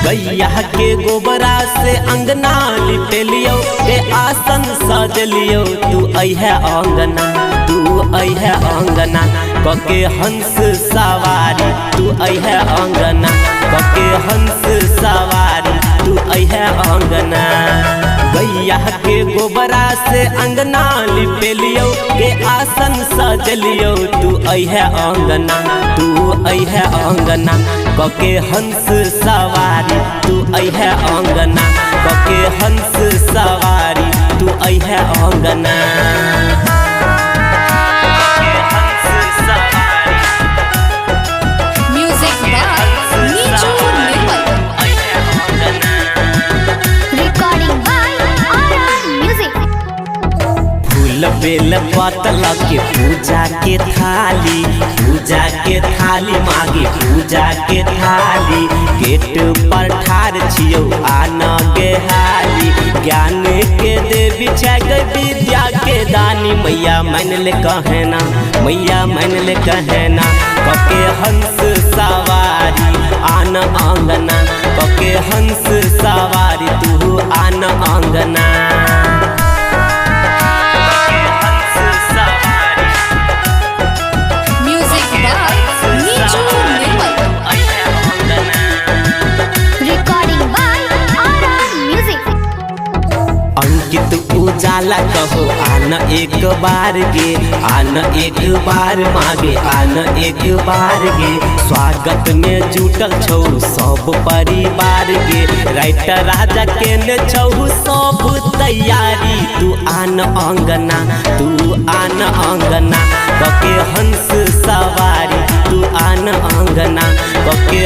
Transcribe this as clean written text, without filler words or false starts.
गैया के गोबरा से अंगना लिपेलियो के आसन सजलियो तू अइहे अंगना तू अइहे अंगना कके हंस सवारी तू अइहे अंगना कके हंस सवारी तू अइहे अंगना गैया के गोबरा से अंगना लिपेलियो के आसन सजलियो तू अइहे अंगना तू अइहे अंगना कके हंस सवारी तू अइहे अंगना कके हंस सवारी तू अइहे अंगना बेल पतला के पूजा के थाली मागे पूजा के थाली गेट पर ठार छियो आन गे हाली ज्ञान के देवी छै विद्या के दानी मैया मान ले कहना मैया मान ले कहना कके हंस सवारी आन अंगना कके हंस सवारी तू आन अंगना उजाला कहो आन एक बार गे आन एक बार मागे आन एक बार गे स्वागत में जुटल छौ सब परिवार गे राइटर राजा के ने छौ सब तैयारी तू आन अंगना कके हंस सवारी तू आन अंगना कके